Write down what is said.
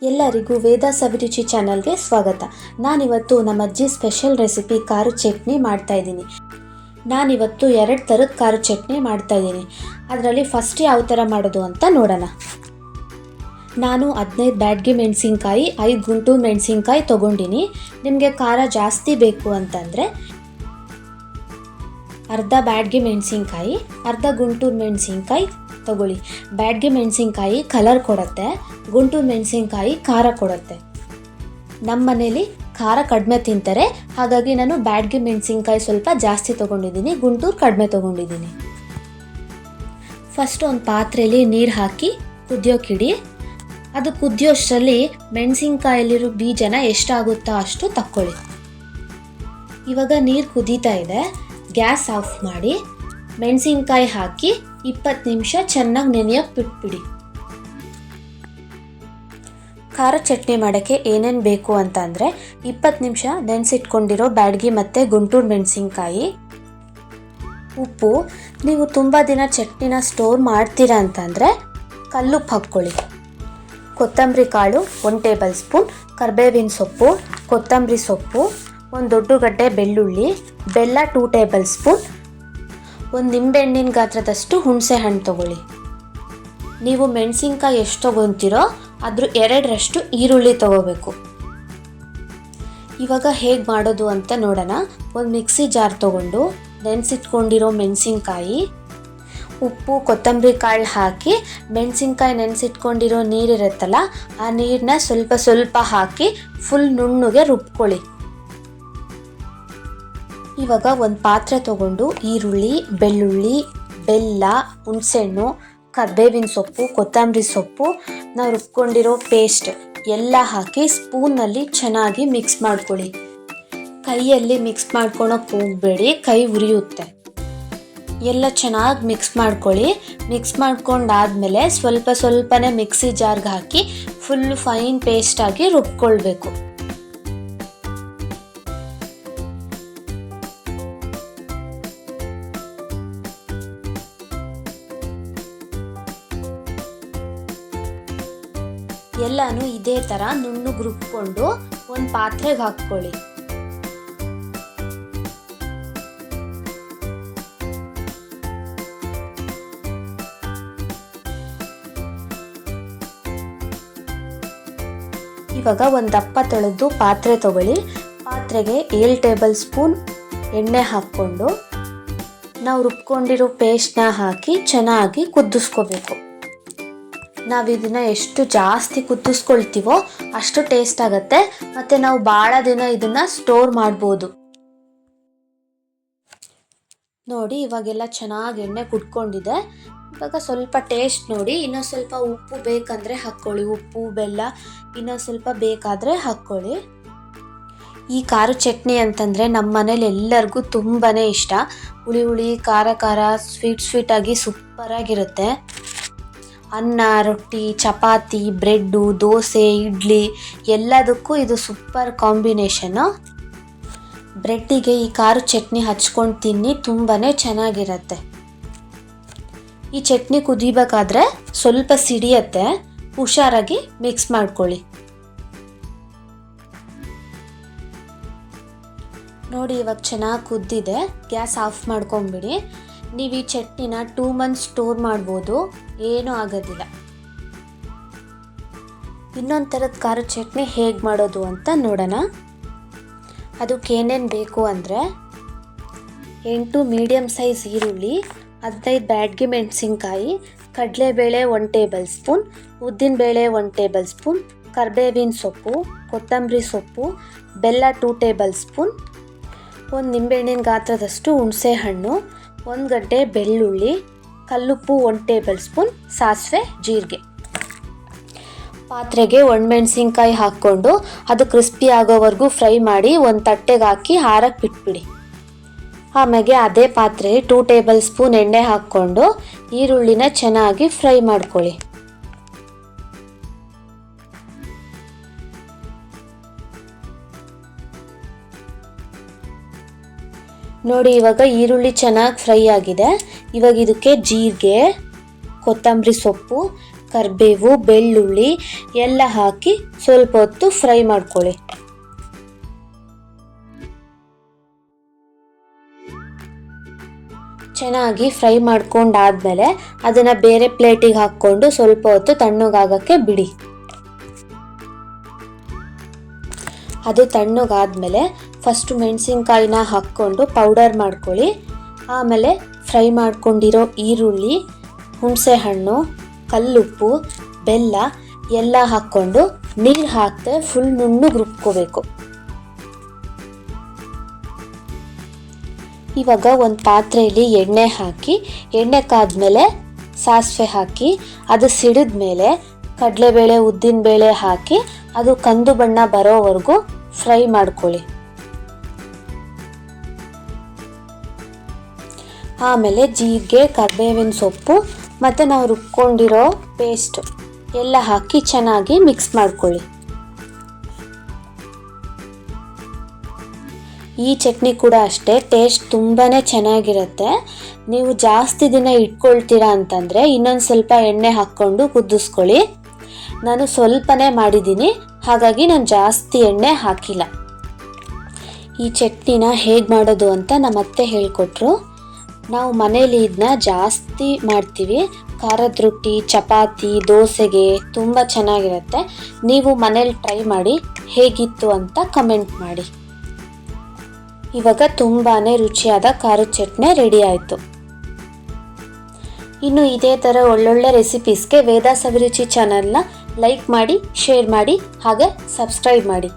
ಎಲ್ಲರಿಗೂ ವೇದಾಸ್ ಅಭಿರುಚಿ ಚಾನಲ್ಗೆ ಸ್ವಾಗತ. ನಾನಿವತ್ತು ನಮ್ಮ ಅಜ್ಜಿ ಸ್ಪೆಷಲ್ ರೆಸಿಪಿ ಖಾರ ಚಟ್ನಿ ಮಾಡ್ತಾಯಿದ್ದೀನಿ. ನಾನಿವತ್ತು 2 ಥರದ ಖಾರ ಚಟ್ನಿ ಮಾಡ್ತಾಯಿದ್ದೀನಿ. ಅದರಲ್ಲಿ ಫಸ್ಟ್ ಯಾವ ಥರ ಮಾಡೋದು ಅಂತ ನೋಡೋಣ. ನಾನು 15 ಬ್ಯಾಡಗಿ ಮೆಣಸಿನ್ಕಾಯಿ, 5 ಗುಂಟೂರು ಮೆಣಸಿನ್ಕಾಯಿ ತೊಗೊಂಡಿನಿ. ನಿಮಗೆ ಖಾರ ಜಾಸ್ತಿ ಬೇಕು ಅಂತಂದರೆ ಅರ್ಧ ಬ್ಯಾಡಗಿ ಮೆಣಸಿನ್ಕಾಯಿ, ಅರ್ಧ ಗುಂಟೂರು ಮೆಣಸಿನ್ಕಾಯಿ ತಗೊಳ್ಳಿ. ಬ್ಯಾಡಗಿ ಮೆಣಸಿನ್ಕಾಯಿ ಕಲರ್ ಕೊಡುತ್ತೆ, ಗುಂಟೂರು ಮೆಣಸಿನ್ಕಾಯಿ ಖಾರ ಕೊಡುತ್ತೆ. ನಮ್ಮ ಮನೇಲಿ ಖಾರ ಕಡಿಮೆ ತಿಂತಾರೆ, ಹಾಗಾಗಿ ನಾನು ಬ್ಯಾಡಗಿ ಮೆಣಸಿನ್ಕಾಯಿ ಸ್ವಲ್ಪ ಜಾಸ್ತಿ ತೊಗೊಂಡಿದ್ದೀನಿ, ಗುಂಟೂರು ಕಡಿಮೆ ತೊಗೊಂಡಿದ್ದೀನಿ. ಫಸ್ಟ್ ಒಂದು ಪಾತ್ರೆಯಲ್ಲಿ ನೀರು ಹಾಕಿ ಕುದಿಯೋಕ್ಕಿಡಿ. ಅದು ಕುದಿಯೋಷ್ಟರಲ್ಲಿ ಮೆಣಸಿನ್ಕಾಯಲ್ಲಿರೋ ಬೀಜನ ಎಷ್ಟಾಗುತ್ತೋ ಅಷ್ಟು ತಕ್ಕೊಳ್ಳಿ. ಇವಾಗ ನೀರು ಕುದೀತಾ ಇದೆ, ಗ್ಯಾಸ್ ಆಫ್ ಮಾಡಿ ಮೆಣಸಿನ್ಕಾಯಿ ಹಾಕಿ 20 ನಿಮಿಷ ಚೆನ್ನಾಗಿ ನೆನೆಯೋಕ್ಕೆ ಬಿಟ್ಬಿಡಿ. ಖಾರ ಚಟ್ನಿ ಮಾಡೋಕ್ಕೆ ಏನೇನು ಬೇಕು ಅಂತ ಅಂದರೆ 20 ನಿಮಿಷ ನೆನೆಸಿಟ್ಕೊಂಡಿರೋ ಬ್ಯಾಡಗಿ ಮತ್ತು ಗುಂಟೂರು ಮೆಣಸಿನ್ಕಾಯಿ, ಉಪ್ಪು. ನೀವು ತುಂಬ ದಿನ ಚಟ್ನಿನ ಸ್ಟೋರ್ ಮಾಡ್ತೀರಾ ಅಂತಂದರೆ ಕಲ್ಲುಪ್ಪು ಹಾಕ್ಕೊಳ್ಳಿ. ಕೊತ್ತಂಬರಿ ಕಾಳು 1 ಟೇಬಲ್ ಸ್ಪೂನ್, ಕರಿಬೇವಿನ ಸೊಪ್ಪು, ಕೊತ್ತಂಬರಿ ಸೊಪ್ಪು, ಒಂದು ದೊಡ್ಡ ಗಡ್ಡೆ ಬೆಳ್ಳುಳ್ಳಿ, ಬೆಲ್ಲ 2 ಟೇಬಲ್ ಸ್ಪೂನ್, ಒಂದು ನಿಂಬೆಹಣ್ಣಿನ ಗಾತ್ರದಷ್ಟು ಹುಣಸೆ ಹಣ್ಣು ತೊಗೊಳ್ಳಿ. ನೀವು ಮೆಣಸಿನ್ಕಾಯಿ ಎಷ್ಟು ತೊಗೊತೀರೋ ಅದ್ರ 2ರಷ್ಟು ಈರುಳ್ಳಿ ತೊಗೋಬೇಕು. ಇವಾಗ ಹೇಗೆ ಮಾಡೋದು ಅಂತ ನೋಡೋಣ. ಒಂದು ಮಿಕ್ಸಿ ಜಾರ್ ತೊಗೊಂಡು ನೆನೆಸಿಟ್ಕೊಂಡಿರೋ ಮೆಣಸಿನ್ಕಾಯಿ, ಉಪ್ಪು, ಕೊತ್ತಂಬರಿ ಕಾಳು ಹಾಕಿ ಮೆಣಸಿನ್ಕಾಯಿ ನೆನೆಸಿಟ್ಕೊಂಡಿರೋ ನೀರಿರುತ್ತಲ್ಲ ಆ ನೀರನ್ನ ಸ್ವಲ್ಪ ಸ್ವಲ್ಪ ಹಾಕಿ ಫುಲ್ ನುಣ್ಣಗೆ ರುಬ್ಕೊಳ್ಳಿ. ಇವಾಗ ಒಂದು ಪಾತ್ರೆ ತೊಗೊಂಡು ಈರುಳ್ಳಿ, ಬೆಳ್ಳುಳ್ಳಿ, ಬೆಲ್ಲ, ಹುಣಸೆಹಣ್ಣು, ಕರಿಬೇವಿನ ಸೊಪ್ಪು, ಕೊತ್ತಂಬರಿ ಸೊಪ್ಪು, ನಾವು ರುಬ್ಕೊಂಡಿರೋ ಪೇಸ್ಟ್ ಎಲ್ಲ ಹಾಕಿ ಸ್ಪೂನಲ್ಲಿ ಚೆನ್ನಾಗಿ ಮಿಕ್ಸ್ ಮಾಡ್ಕೊಳ್ಳಿ. ಕೈಯಲ್ಲಿ ಮಿಕ್ಸ್ ಮಾಡ್ಕೊಳಕ್ಕೆ ಹೋಗಬೇಡಿ, ಕೈ ಉರಿಯುತ್ತೆ. ಎಲ್ಲ ಚೆನ್ನಾಗಿ ಮಿಕ್ಸ್ ಮಾಡ್ಕೊಳ್ಳಿ. ಮಿಕ್ಸ್ ಮಾಡ್ಕೊಂಡಾದ್ಮೇಲೆ ಸ್ವಲ್ಪ ಸ್ವಲ್ಪನೇ ಮಿಕ್ಸಿ ಜಾರ್ಗೆ ಹಾಕಿ ಫುಲ್ ಫೈನ್ ಪೇಸ್ಟಾಗಿ ರುಬ್ಕೊಳ್ಬೇಕು. ಎಲ್ಲನೂ ಇದೇ ಥರ ನುಣ್ಣಗೆ ರುಬ್ಕೊಂಡು ಒಂದು ಪಾತ್ರೆಗೆ ಹಾಕ್ಕೊಳ್ಳಿ. ಇವಾಗ ಒಂದು ದಪ್ಪ ತೊಳೆದು ಪಾತ್ರೆ ತಗೊಳ್ಳಿ. ಪಾತ್ರೆಗೆ 7 ಟೇಬಲ್ ಸ್ಪೂನ್ ಎಣ್ಣೆ ಹಾಕ್ಕೊಂಡು ನಾವು ರುಬ್ಕೊಂಡಿರೋ ಪೇಸ್ಟ್ನ ಹಾಕಿ ಚೆನ್ನಾಗಿ ಕುದಿಸ್ಕೋಬೇಕು. ನಾವು ಇದನ್ನು ಎಷ್ಟು ಜಾಸ್ತಿ ಕುದಿಸ್ಕೊಳ್ತೀವೋ ಅಷ್ಟು ಟೇಸ್ಟ್ ಆಗುತ್ತೆ, ಮತ್ತು ನಾವು ಭಾಳ ದಿನ ಇದನ್ನು ಸ್ಟೋರ್ ಮಾಡ್ಬೋದು. ನೋಡಿ ಇವಾಗೆಲ್ಲ ಚೆನ್ನಾಗಿ ಎಣ್ಣೆ ಕುಟ್ಕೊಂಡಿದೆ. ಇವಾಗ ಸ್ವಲ್ಪ ಟೇಸ್ಟ್ ನೋಡಿ, ಇನ್ನೂ ಸ್ವಲ್ಪ ಉಪ್ಪು ಬೇಕಂದರೆ ಹಾಕ್ಕೊಳ್ಳಿ. ಉಪ್ಪು, ಬೆಲ್ಲ ಇನ್ನೂ ಸ್ವಲ್ಪ ಬೇಕಾದರೆ ಹಾಕ್ಕೊಳ್ಳಿ. ಈ ಖಾರ ಚಟ್ನಿ ಅಂತಂದರೆ ನಮ್ಮ ಮನೇಲಿ ಎಲ್ಲರಿಗೂ ತುಂಬಾ ಇಷ್ಟ. ಹುಳಿ ಹುಳಿ, ಖಾರ ಖಾರ, ಸ್ವೀಟಾಗಿ ಸೂಪರಾಗಿರುತ್ತೆ. ಅನ್ನ, ರೊಟ್ಟಿ, ಚಪಾತಿ, ಬ್ರೆಡ್ಡು, ದೋಸೆ, ಇಡ್ಲಿ ಎಲ್ಲದಕ್ಕೂ ಇದು ಸೂಪರ್ ಕಾಂಬಿನೇಷನ್ನು. ಬ್ರೆಡ್ಡಿಗೆ ಈ ಖಾರ ಚಟ್ನಿ ಹಚ್ಕೊಂಡು ತಿನ್ನಿ, ತುಂಬಾ ಚೆನ್ನಾಗಿರುತ್ತೆ. ಈ ಚಟ್ನಿ ಕುದಿಬೇಕಾದ್ರೆ ಸ್ವಲ್ಪ ಸಿಡಿಯತ್ತೆ, ಹುಷಾರಾಗಿ ಮಿಕ್ಸ್ ಮಾಡ್ಕೊಳ್ಳಿ. ನೋಡಿ ಇವಾಗ ಚೆನ್ನಾಗಿ ಕುದ್ದಿದೆ, ಗ್ಯಾಸ್ ಆಫ್ ಮಾಡ್ಕೊಂಬಿಡಿ. ನೀವು ಈ ಚಟ್ನಿನ 2 ಮಂತ್ಸ್ ಸ್ಟೋರ್ ಮಾಡ್ಬೋದು, ಏನೂ ಆಗೋದಿಲ್ಲ. ಇನ್ನೊಂದು ಥರದ ಖಾರ ಚಟ್ನಿ ಹೇಗೆ ಮಾಡೋದು ಅಂತ ನೋಡೋಣ. ಅದಕ್ಕೆ ಏನೇನು ಬೇಕು ಅಂದರೆ 8 ಮೀಡಿಯಮ್ ಸೈಜ್ ಈರುಳ್ಳಿ, 15 ಬ್ಯಾಡಗಿ ಮೆಣಸಿನ್ಕಾಯಿ, ಕಡಲೆಬೇಳೆ 1 ಟೇಬಲ್ ಸ್ಪೂನ್, ಉದ್ದಿನಬೇಳೆ 1 ಟೇಬಲ್ ಸ್ಪೂನ್, ಕರಿಬೇವಿನ ಸೊಪ್ಪು, ಕೊತ್ತಂಬರಿ ಸೊಪ್ಪು, ಬೆಲ್ಲ 2 ಟೇಬಲ್ ಸ್ಪೂನ್, ಒಂದು ನಿಂಬೆಹಣ್ಣಿನ ಗಾತ್ರದಷ್ಟು ಹುಣಸೆ ಹಣ್ಣು, 1 ಗಡ್ಡೆ ಬೆಳ್ಳುಳ್ಳಿ, ಕಲ್ಲುಪ್ಪು 1 ಟೇಬಲ್ ಸ್ಪೂನ್, ಸಾಸಿವೆ, ಜೀರಿಗೆ. ಪಾತ್ರೆಗೆ ಒಣಮೆಣಸಿನ್ಕಾಯಿ ಹಾಕ್ಕೊಂಡು ಅದು ಕ್ರಿಸ್ಪಿ ಆಗೋವರೆಗೂ ಫ್ರೈ ಮಾಡಿ ಒಂದು ತಟ್ಟೆಗೆ ಹಾಕಿ ಹಾರಕ್ಕೆ ಬಿಟ್ಬಿಡಿ. ಆಮೇಲೆ ಅದೇ ಪಾತ್ರೆಯಲ್ಲಿ 2 ಟೇಬಲ್ ಸ್ಪೂನ್ ಎಣ್ಣೆ ಹಾಕ್ಕೊಂಡು ಈರುಳ್ಳಿನ ಚೆನ್ನಾಗಿ ಫ್ರೈ ಮಾಡ್ಕೊಳ್ಳಿ. ನೋಡಿ ಇವಾಗ ಈರುಳ್ಳಿ ಚೆನ್ನಾಗಿ ಫ್ರೈ ಆಗಿದೆ. ಇವಾಗ ಇದಕ್ಕೆ ಜೀರಿಗೆ, ಕೊತ್ತಂಬರಿ ಸೊಪ್ಪು, ಕರಿಬೇವು, ಬೆಳ್ಳುಳ್ಳಿ ಎಲ್ಲ ಹಾಕಿ ಸ್ವಲ್ಪ ಹೊತ್ತು ಫ್ರೈ ಮಾಡ್ಕೊಳ್ಳಿ. ಚೆನ್ನಾಗಿ ಫ್ರೈ ಮಾಡ್ಕೊಂಡಾದ್ಮೇಲೆ ಅದನ್ನು ಬೇರೆ ಪ್ಲೇಟಿಗೆ ಹಾಕ್ಕೊಂಡು ಸ್ವಲ್ಪ ಹೊತ್ತು ತಣ್ಣಗಾಗಕ್ಕೆ ಬಿಡಿ. ಅದು ತಣ್ಣಗಾದ್ಮೇಲೆ ಫಸ್ಟು ಮೆಣಸಿನ್ಕಾಯಿನ ಹಾಕ್ಕೊಂಡು ಪೌಡರ್ ಮಾಡ್ಕೊಳ್ಳಿ. ಆಮೇಲೆ ಫ್ರೈ ಮಾಡ್ಕೊಂಡಿರೋ ಈರುಳ್ಳಿ, ಹುಣಸೆ ಹಣ್ಣು, ಕಲ್ಲುಪ್ಪು, ಬೆಲ್ಲ ಎಲ್ಲ ಹಾಕ್ಕೊಂಡು ನೀರು ಹಾಕದೆ ಫುಲ್ ನುಣ್ಣಗೆ ರುಬ್ಕೋಬೇಕು. ಇವಾಗ ಒಂದು ಪಾತ್ರೆಯಲ್ಲಿ ಎಣ್ಣೆ ಹಾಕಿ, ಎಣ್ಣೆ ಕಾದ್ಮೇಲೆ ಸಾಸಿವೆ ಹಾಕಿ, ಅದು ಸಿಡಿದ್ಮೇಲೆ ಕಡಲೆಬೇಳೆ, ಉದ್ದಿನಬೇಳೆ ಹಾಕಿ ಅದು ಕಂದು ಬಣ್ಣ ಬರೋವರೆಗೂ ಫ್ರೈ ಮಾಡ್ಕೊಳ್ಳಿ. ಆಮೇಲೆ ಜೀರಿಗೆ, ಕರಿಬೇವಿನ ಸೊಪ್ಪು ಮತ್ತು ನಾವು ರುಬ್ಕೊಂಡಿರೋ ಪೇಸ್ಟ್ ಎಲ್ಲ ಹಾಕಿ ಚೆನ್ನಾಗಿ ಮಿಕ್ಸ್ ಮಾಡ್ಕೊಳ್ಳಿ. ಈ ಚಟ್ನಿ ಕೂಡ ಅಷ್ಟೇ, ಟೇಸ್ಟ್ ತುಂಬಾ ಚೆನ್ನಾಗಿರುತ್ತೆ. ನೀವು ಜಾಸ್ತಿ ದಿನ ಇಟ್ಕೊಳ್ತೀರಾ ಅಂತಂದರೆ ಇನ್ನೊಂದು ಸ್ವಲ್ಪ ಎಣ್ಣೆ ಹಾಕ್ಕೊಂಡು ಕುದಿಸ್ಕೊಳ್ಳಿ. ನಾನು ಸ್ವಲ್ಪನೇ ಮಾಡಿದ್ದೀನಿ, ಹಾಗಾಗಿ ನಾನು ಜಾಸ್ತಿ ಎಣ್ಣೆ ಹಾಕಿಲ್ಲ. ಈ ಚಟ್ನಿನ ಹೇಗೆ ಮಾಡೋದು ಅಂತ ನಮ್ಮ ಅತ್ತೆ ಹೇಳಿಕೊಟ್ರು. ನಾವು ಮನೇಲಿ ಇದನ್ನ ಜಾಸ್ತಿ ಮಾಡ್ತೀವಿ. ಖಾರದ ರೊಟ್ಟಿ, ಚಪಾತಿ, ದೋಸೆಗೆ ತುಂಬ ಚೆನ್ನಾಗಿರುತ್ತೆ. ನೀವು ಮನೇಲಿ ಟ್ರೈ ಮಾಡಿ, ಹೇಗಿತ್ತು ಅಂತ ಕಮೆಂಟ್ ಮಾಡಿ. ಇವಾಗ ತುಂಬಾ ರುಚಿಯಾದ ಖಾರದ ಚಟ್ನಿ ರೆಡಿ ಆಯಿತು. ಇನ್ನು ಇದೇ ಥರ ಒಳ್ಳೊಳ್ಳೆ ರೆಸಿಪೀಸ್ಗೆ ವೇದಾಸ್ ಅಭಿರುಚಿ ಚಾನಲ್ನ ಲೈಕ್ ಮಾಡಿ, ಶೇರ್ ಮಾಡಿ, ಹಾಗೆ ಸಬ್ಸ್ಕ್ರೈಬ್ ಮಾಡಿ.